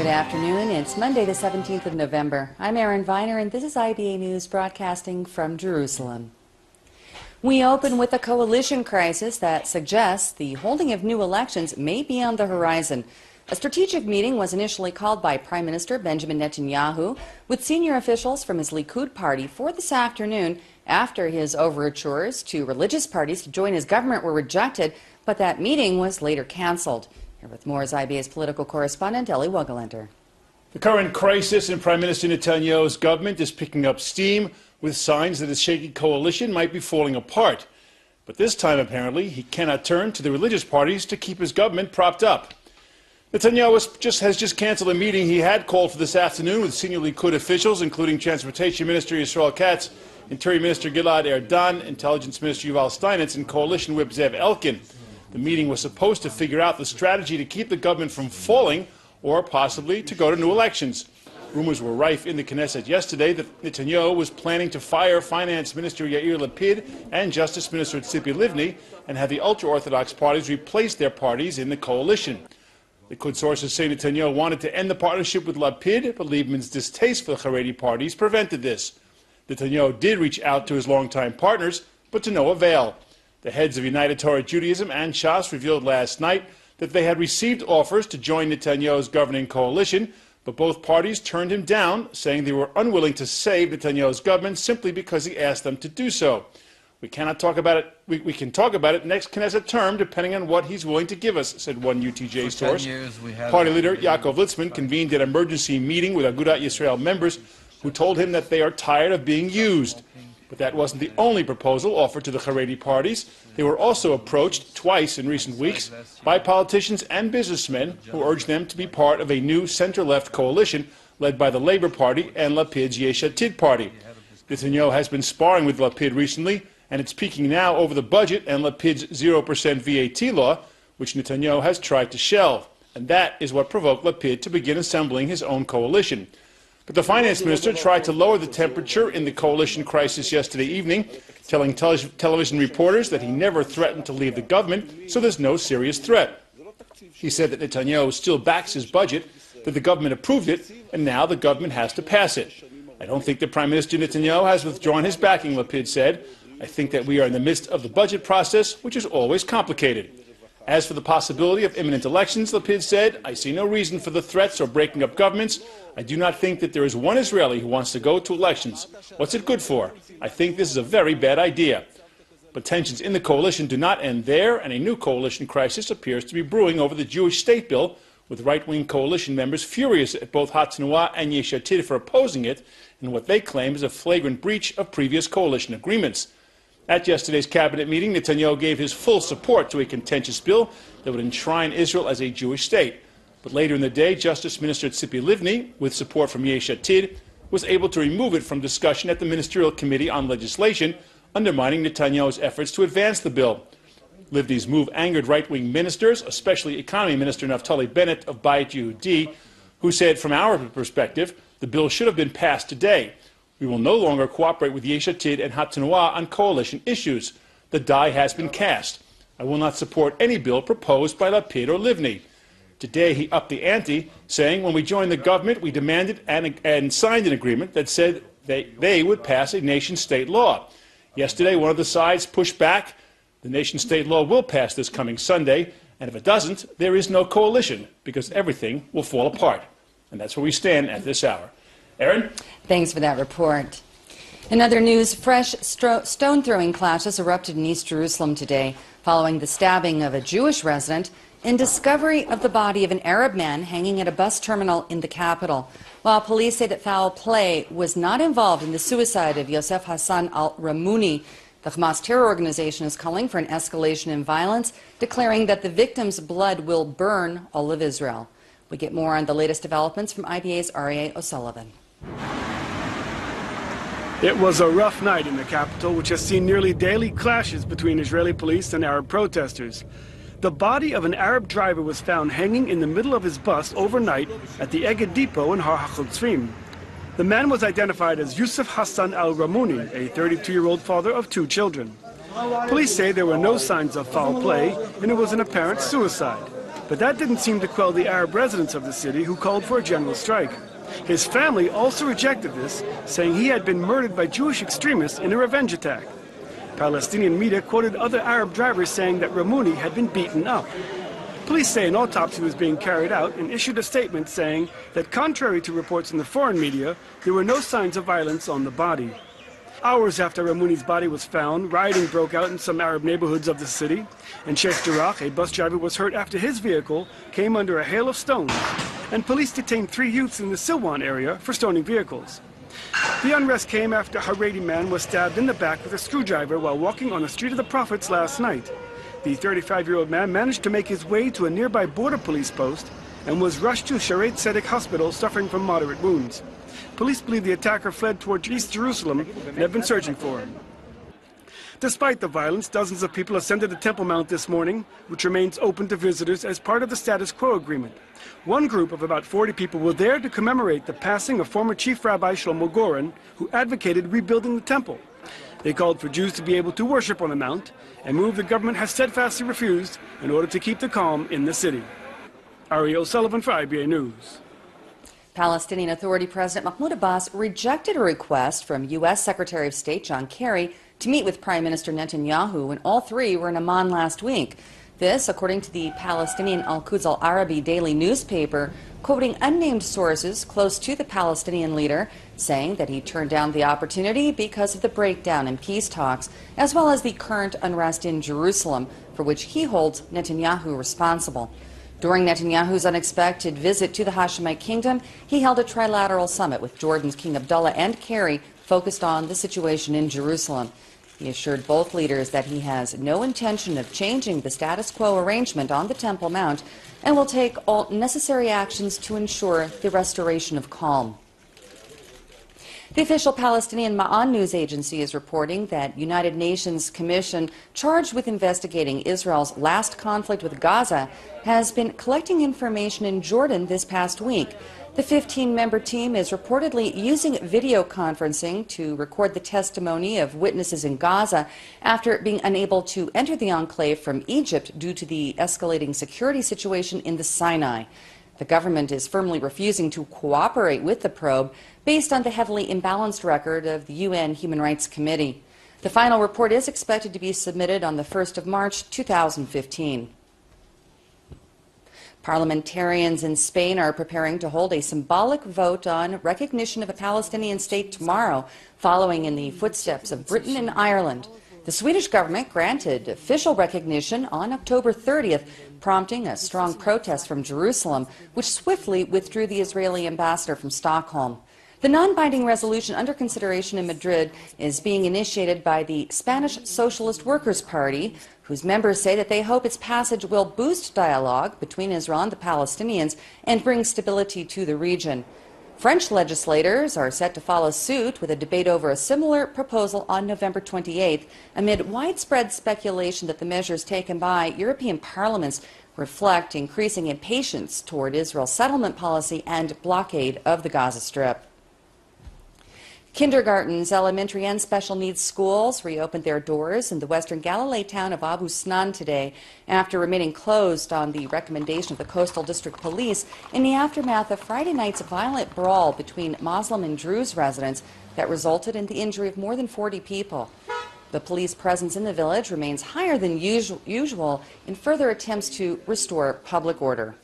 Good afternoon. It's Monday, the 17th of November. I'm Erin Viner, and this is IBA News broadcasting from Jerusalem. We open with a coalition crisis that suggests the holding of new elections may be on the horizon. A strategic meeting was initially called by Prime Minister Benjamin Netanyahu with senior officials from his Likud party for this afternoon after his overtures to religious parties to join his government were rejected, but that meeting was later cancelled. Here with more is IBA's political correspondent Eli Wogelenter. The current crisis in Prime Minister Netanyahu's government is picking up steam, with signs that his shaky coalition might be falling apart. But this time, apparently, he cannot turn to the religious parties to keep his government propped up. Netanyahu has just canceled a meeting he had called for this afternoon with senior Likud officials, including Transportation Minister Yisrael Katz, Interior Minister Gilad Erdan, Intelligence Minister Yuval Steinitz, and Coalition Whip Zev Elkin. The meeting was supposed to figure out the strategy to keep the government from falling or possibly to go to new elections. Rumors were rife in the Knesset yesterday that Netanyahu was planning to fire Finance Minister Yair Lapid and Justice Minister Tzipi Livni and have the ultra-Orthodox parties replace their parties in the coalition. Likud sources say Netanyahu wanted to end the partnership with Lapid, but Lieberman's distaste for the Haredi parties prevented this. Netanyahu did reach out to his longtime partners, but to no avail. The heads of United Torah Judaism and Shas revealed last night that they had received offers to join Netanyahu's governing coalition, but both parties turned him down, saying they were unwilling to save Netanyahu's government simply because he asked them to do so. We cannot talk about it. We can talk about it next Knesset term, depending on what he's willing to give us, said one UTJ source. Party leader Yaakov Litzman convened an emergency meeting with Agudat Yisrael members who told him that they are tired of being used. But that wasn't the only proposal offered to the Haredi parties. They were also approached twice in recent weeks by politicians and businessmen who urged them to be part of a new center-left coalition led by the Labour Party and Lapid's Yesh Atid party. Netanyahu has been sparring with Lapid recently, and it's peaking now over the budget and Lapid's 0% VAT law, which Netanyahu has tried to shelve. And that is what provoked Lapid to begin assembling his own coalition. But the finance minister tried to lower the temperature in the coalition crisis yesterday evening, telling television reporters that he never threatened to leave the government, so there's no serious threat. He said that Netanyahu still backs his budget, that the government approved it, and now the government has to pass it. I don't think that Prime Minister Netanyahu has withdrawn his backing, Lapid said. I think that we are in the midst of the budget process, which is always complicated. As for the possibility of imminent elections, Lapid said, I see no reason for the threats or breaking up governments. I do not think that there is one Israeli who wants to go to elections. What's it good for? I think this is a very bad idea. But tensions in the coalition do not end there, and a new coalition crisis appears to be brewing over the Jewish state bill, with right-wing coalition members furious at both Hatzanuah and Yesh Atid for opposing it in what they claim is a flagrant breach of previous coalition agreements. At yesterday's cabinet meeting, Netanyahu gave his full support to a contentious bill that would enshrine Israel as a Jewish state. But later in the day, Justice Minister Tzipi Livni, with support from Yesh Atid, was able to remove it from discussion at the Ministerial Committee on Legislation, undermining Netanyahu's efforts to advance the bill. Livni's move angered right-wing ministers, especially Economy Minister Naftali Bennett of Bayit Yehudi, who said, from our perspective, the bill should have been passed today. We will no longer cooperate with Yesh Atid and Hatzanuah on coalition issues. The die has been cast. I will not support any bill proposed by Lapid or Livni. Today he upped the ante, saying when we joined the government, we demanded and signed an agreement that said they would pass a nation-state law. Yesterday, one of the sides pushed back. The nation-state law will pass this coming Sunday, and if it doesn't, there is no coalition, because everything will fall apart. And that's where we stand at this hour. Erin? Thanks for that report. In other news, fresh stone-throwing clashes erupted in East Jerusalem today following the stabbing of a Jewish resident and discovery of the body of an Arab man hanging at a bus terminal in the capital. While police say that foul play was not involved in the suicide of Yosef Hassan al-Ramouni, the Hamas terror organization is calling for an escalation in violence, declaring that the victim's blood will burn all of Israel. We get more on the latest developments from IBA's Aryeh O'Sullivan. It was a rough night in the capital, which has seen nearly daily clashes between Israeli police and Arab protesters. The body of an Arab driver was found hanging in the middle of his bus overnight at the Egged depot in Har HaChotzrim. The man was identified as Yusuf Hassan al-Ramouni, a 32-year-old father of 2 children. Police say there were no signs of foul play and it was an apparent suicide. But that didn't seem to quell the Arab residents of the city who called for a general strike. His family also rejected this, saying he had been murdered by Jewish extremists in a revenge attack. Palestinian media quoted other Arab drivers saying that Ramouni had been beaten up. Police say an autopsy was being carried out and issued a statement saying that contrary to reports in the foreign media, there were no signs of violence on the body. Hours after Ramouni's body was found, rioting broke out in some Arab neighborhoods of the city, and Sheikh Jarrah, a bus driver, was hurt after his vehicle came under a hail of stones, and police detained 3 youths in the Silwan area for stoning vehicles. The unrest came after a Haredi man was stabbed in the back with a screwdriver while walking on the Street of the Prophets last night. The 35-year-old man managed to make his way to a nearby border police post and was rushed to Sharet Tzedek Hospital suffering from moderate wounds. Police believe the attacker fled toward East Jerusalem and have been searching for him. Despite the violence, dozens of people ascended the Temple Mount this morning, which remains open to visitors as part of the status quo agreement. One group of about 40 people were there to commemorate the passing of former Chief Rabbi Shlomo Goren, who advocated rebuilding the temple. They called for Jews to be able to worship on the Mount, a move the government has steadfastly refused in order to keep the calm in the city. Ari O'Sullivan for IBA News. Palestinian Authority President Mahmoud Abbas rejected a request from U.S. Secretary of State John Kerry to meet with Prime Minister Netanyahu when all three were in Amman last week. This, according to the Palestinian Al-Quds Al-Arabi daily newspaper, quoting unnamed sources close to the Palestinian leader, saying that he turned down the opportunity because of the breakdown in peace talks, as well as the current unrest in Jerusalem, for which he holds Netanyahu responsible. During Netanyahu's unexpected visit to the Hashemite Kingdom, he held a trilateral summit with Jordan's King Abdullah and Kerry, focused on the situation in Jerusalem. He assured both leaders that he has no intention of changing the status quo arrangement on the Temple Mount and will take all necessary actions to ensure the restoration of calm. The official Palestinian Ma'an news agency is reporting that United Nations Commission charged with investigating Israel's last conflict with Gaza has been collecting information in Jordan this past week. The 15-member team is reportedly using video conferencing to record the testimony of witnesses in Gaza after being unable to enter the enclave from Egypt due to the escalating security situation in the Sinai. The government is firmly refusing to cooperate with the probe based on the heavily imbalanced record of the UN Human Rights Committee. The final report is expected to be submitted on the 1st of March 2015. Parliamentarians in Spain are preparing to hold a symbolic vote on recognition of a Palestinian state tomorrow, following in the footsteps of Britain and Ireland. The Swedish government granted official recognition on October 30th, prompting a strong protest from Jerusalem, which swiftly withdrew the Israeli ambassador from Stockholm. The non-binding resolution under consideration in Madrid is being initiated by the Spanish Socialist Workers' Party, whose members say that they hope its passage will boost dialogue between Israel and the Palestinians and bring stability to the region. French legislators are set to follow suit with a debate over a similar proposal on November 28th, amid widespread speculation that the measures taken by European parliaments reflect increasing impatience toward Israel's settlement policy and blockade of the Gaza Strip. Kindergartens, elementary and special needs schools reopened their doors in the western Galilee town of Abu Snan today after remaining closed on the recommendation of the Coastal District Police in the aftermath of Friday night's violent brawl between Muslim and Druze residents that resulted in the injury of more than 40 people. The police presence in the village remains higher than usual in further attempts to restore public order.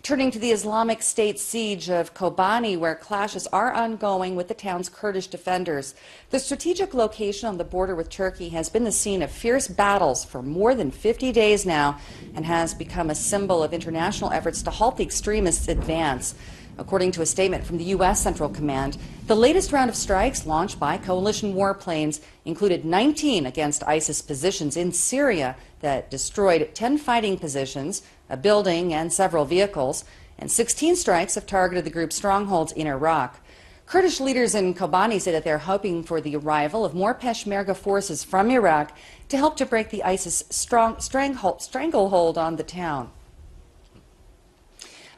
Turning to the Islamic State siege of Kobani, where clashes are ongoing with the town's Kurdish defenders. The strategic location on the border with Turkey has been the scene of fierce battles for more than 50 days now and has become a symbol of international efforts to halt the extremists' advance. According to a statement from the U.S. Central Command, the latest round of strikes launched by coalition warplanes included 19 against ISIS positions in Syria that destroyed 10 fighting positions, a building and several vehicles, and 16 strikes have targeted the group's strongholds in Iraq. Kurdish leaders in Kobani say that they're hoping for the arrival of more Peshmerga forces from Iraq to help to break the ISIS stranglehold on the town.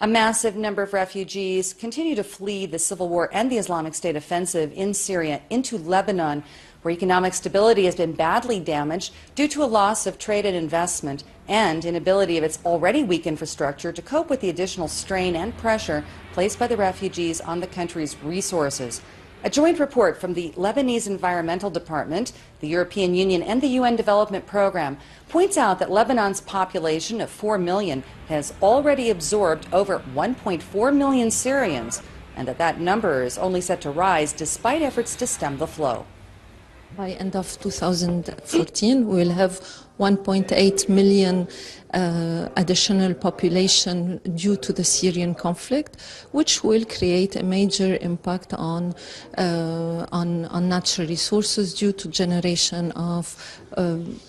A massive number of refugees continue to flee the civil war and the Islamic State offensive in Syria into Lebanon, where economic stability has been badly damaged due to a loss of trade and investment and inability of its already weak infrastructure to cope with the additional strain and pressure placed by the refugees on the country's resources. A joint report from the Lebanese Environmental Department, the European Union, and the UN Development Program points out that Lebanon's population of 4 million has already absorbed over 1.4 million Syrians, and that number is only set to rise despite efforts to stem the flow. By end of 2014, we will have 1.8 million additional population due to the Syrian conflict, which will create a major impact on natural resources due to generation of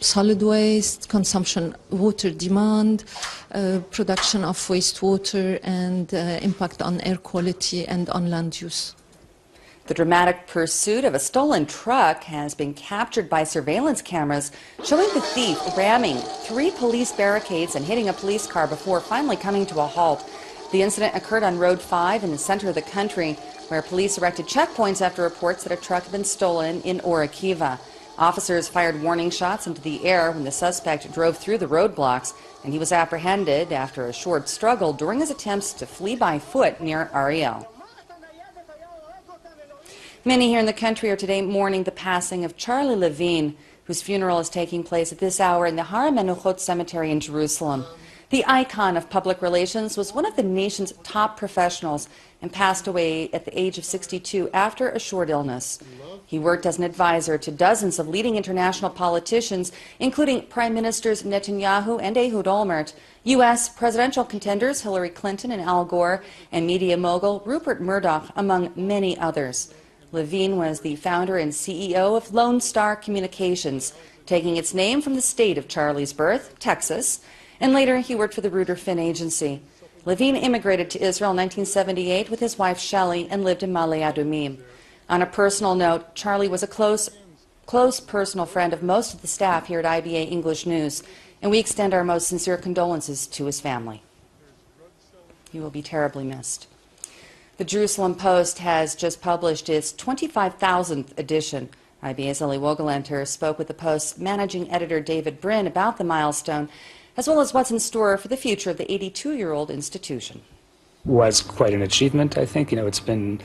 solid waste, consumption, water demand, production of wastewater, and impact on air quality and on land use. The dramatic pursuit of a stolen truck has been captured by surveillance cameras showing the thief ramming 3 police barricades and hitting a police car before finally coming to a halt. The incident occurred on Road 5 in the center of the country, where police erected checkpoints after reports that a truck had been stolen in Orokiva. Officers fired warning shots into the air when the suspect drove through the roadblocks, and he was apprehended after a short struggle during his attempts to flee by foot near Ariel. Many here in the country are today mourning the passing of Charlie Levine, whose funeral is taking place at this hour in the Har HaMenuchot Cemetery in Jerusalem. The icon of public relations was one of the nation's top professionals and passed away at the age of 62 after a short illness. He worked as an advisor to dozens of leading international politicians, including Prime Ministers Netanyahu and Ehud Olmert, U.S. presidential contenders Hillary Clinton and Al Gore, and media mogul Rupert Murdoch, among many others. Levine was the founder and CEO of Lone Star Communications, taking its name from the state of Charlie's birth, Texas, and later he worked for the Reuter Finn Agency. Levine immigrated to Israel in 1978 with his wife Shelley and lived in Ma'ale Adumim. On a personal note, Charlie was a close personal friend of most of the staff here at IBA English News, and we extend our most sincere condolences to his family. He will be terribly missed. The Jerusalem Post has just published its 25,000th edition. IBA's Eli Wogelenter spoke with the Post's managing editor David Brin about the milestone, as well as what's in store for the future of the 82-year-old institution. Was quite an achievement, I think. It's been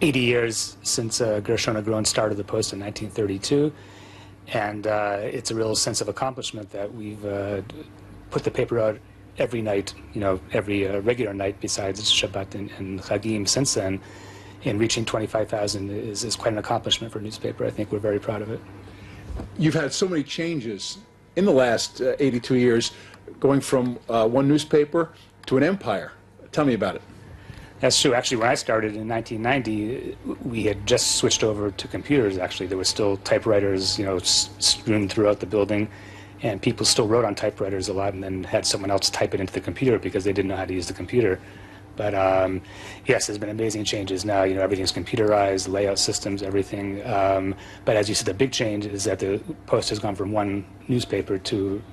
80 years since Gershon Agron started the Post in 1932, and it's a real sense of accomplishment that we've put the paper out every night, every regular night besides Shabbat and Chagim since then, and reaching 25,000 is quite an accomplishment for a newspaper. I think we're very proud of it. You've had so many changes in the last 82 years, going from one newspaper to an empire. Tell me about it. That's true. Actually, when I started in 1990, we had just switched over to computers, actually. There were still typewriters, strewn throughout the building. And people still wrote on typewriters a lot and then had someone else type it into the computer because they didn't know how to use the computer. But yes, there's been amazing changes now. Everything's computerized, layout systems, everything. But as you said, the big change is that the Post has gone from one newspaper to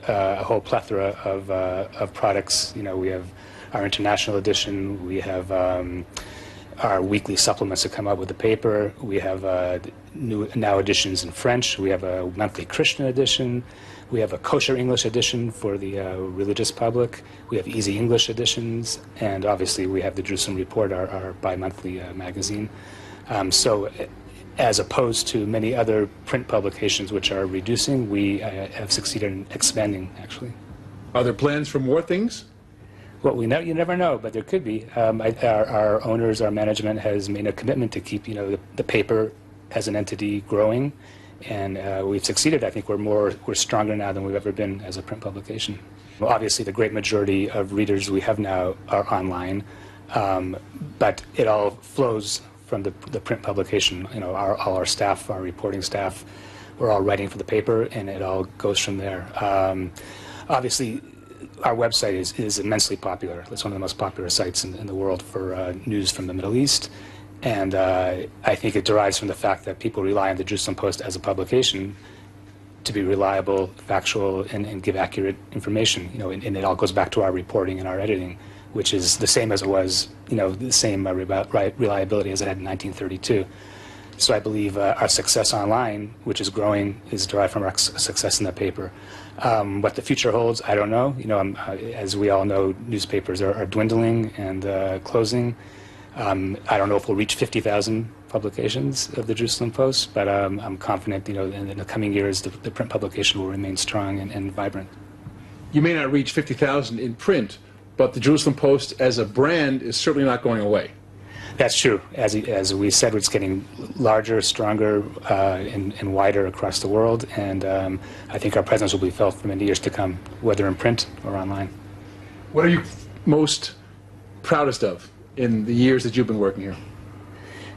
a whole plethora of products. We have our international edition. We have our weekly supplements that come out with the paper. We have new now editions in French. We have a monthly Christian edition. We have a kosher English edition for the religious public. We have easy English editions, and obviously we have the Jerusalem Report, our bi-monthly magazine. So as opposed to many other print publications which are reducing, we have succeeded in expanding, actually. Are there plans for more things? Well, you never know, but there could be. Our owners, our management has made a commitment to keep, the paper as an entity growing, and we've succeeded. I think we're stronger now than we've ever been as a print publication. Well, obviously, the great majority of readers we have now are online, but it all flows from the print publication. All our staff, our reporting staff, we're all writing for the paper, and it all goes from there. Obviously, our website is immensely popular. It's one of the most popular sites in the world for news from the Middle East. And I think it derives from the fact that people rely on the Jerusalem Post as a publication to be reliable, factual, and give accurate information. And it all goes back to our reporting and our editing, which is the same as it was, the same reliability as it had in 1932. So I believe our success online, which is growing, is derived from our success in the paper. What the future holds, I don't know. You know, as we all know, newspapers are dwindling and closing. I don't know if we'll reach 50,000 publications of the Jerusalem Post, but I'm confident, you know, in the coming years, the print publication will remain strong and vibrant. You may not reach 50,000 in print, but the Jerusalem Post as a brand is certainly not going away. That's true. As we said, it's getting larger, stronger, and wider across the world, and I think our presence will be felt for many years to come, whether in print or online. What are you most proudest of in the years that you've been working here?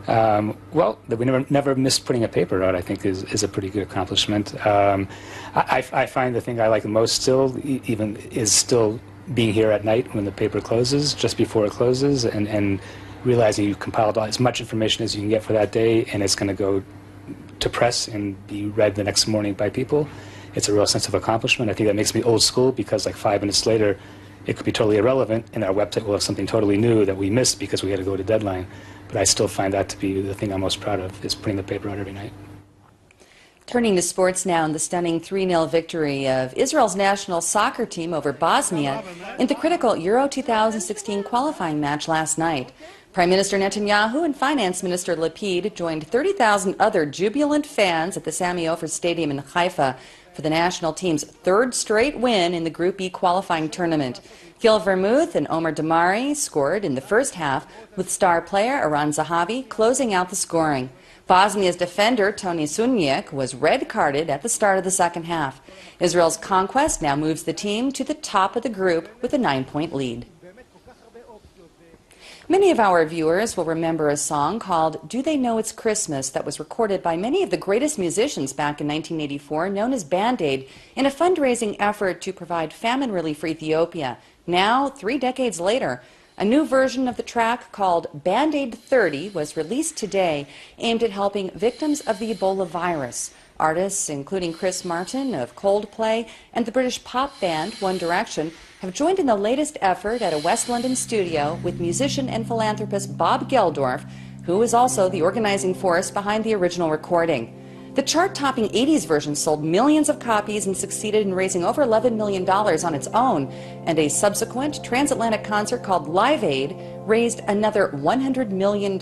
Well, that we never missed putting a paper out, I think, is a pretty good accomplishment. I find the thing I like the most still, even, is still being here at night when the paper closes, just before it closes, and realizing you compiled as much information as you can get for that day, and it's going to go to press and be read the next morning by people. It's a real sense of accomplishment. I think that makes me old school, because like 5 minutes later, it could be totally irrelevant, and our website will have something totally new that we missed because we had to go to deadline. But I still find that to be the thing I'm most proud of, is putting the paper out every night. Turning to sports now, and the stunning 3-0 victory of Israel's national soccer team over Bosnia in the critical Euro 2016 qualifying match last night. Prime Minister Netanyahu and Finance Minister Lapid joined 30,000 other jubilant fans at the Sami Ofer Stadium in Haifa for the national team's third straight win in the Group E qualifying tournament. Gil Vermouth and Omer Damari scored in the first half, with star player Aran Zahavi closing out the scoring. Bosnia's defender Toni Sunjek was red-carded at the start of the second half. Israel's conquest now moves the team to the top of the group with a 9-point lead. Many of our viewers will remember a song called Do They Know It's Christmas that was recorded by many of the greatest musicians back in 1984, known as Band Aid, in a fundraising effort to provide famine relief for Ethiopia. Now, 3 decades later, a new version of the track called Band Aid 30 was released today, aimed at helping victims of the Ebola virus. Artists, including Chris Martin of Coldplay and the British pop band One Direction, have joined in the latest effort at a West London studio with musician and philanthropist Bob Geldorf, who is also the organizing force behind the original recording. The chart-topping 80s version sold millions of copies and succeeded in raising over $11 million on its own, and a subsequent transatlantic concert called Live Aid raised another $100 million.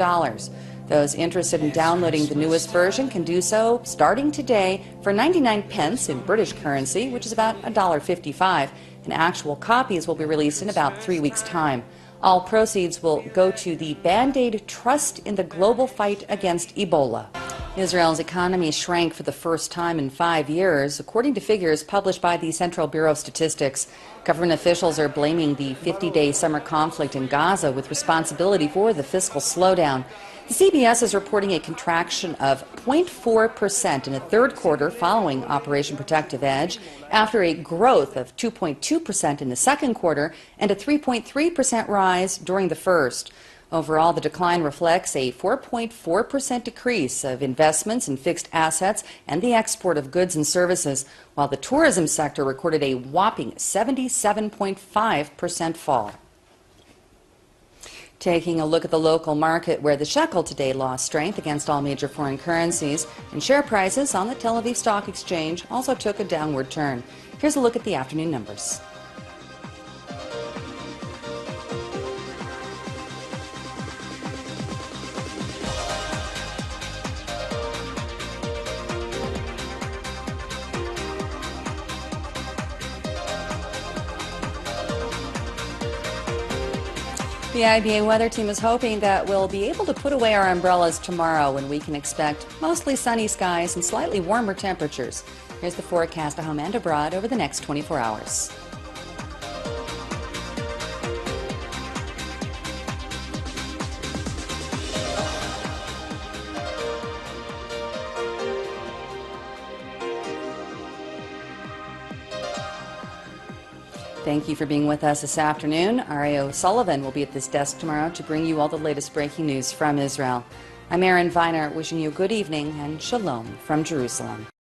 Those interested in downloading the newest version can do so starting today for 99 pence in British currency, which is about $1.55, and actual copies will be released in about 3 weeks' time. All proceeds will go to the Band Aid Trust in the global fight against Ebola. Israel's economy shrank for the first time in 5 years, according to figures published by the Central Bureau of Statistics. Government officials are blaming the 50-day summer conflict in Gaza with responsibility for the fiscal slowdown. The CBS is reporting a contraction of 0.4% in the third quarter following Operation Protective Edge, after a growth of 2.2% in the second quarter and a 3.3% rise during the first. Overall, the decline reflects a 4.4% decrease of investments in fixed assets and the export of goods and services, while the tourism sector recorded a whopping 77.5% fall. Taking a look at the local market, where the shekel today lost strength against all major foreign currencies, and share prices on the Tel Aviv Stock Exchange also took a downward turn. Here's a look at the afternoon numbers. The IBA weather team is hoping that we'll be able to put away our umbrellas tomorrow, when we can expect mostly sunny skies and slightly warmer temperatures. Here's the forecast at home and abroad over the next 24 hours. Thank you for being with us this afternoon. Ari Sullivan will be at this desk tomorrow to bring you all the latest breaking news from Israel. I'm Erin Viner, wishing you a good evening and shalom from Jerusalem.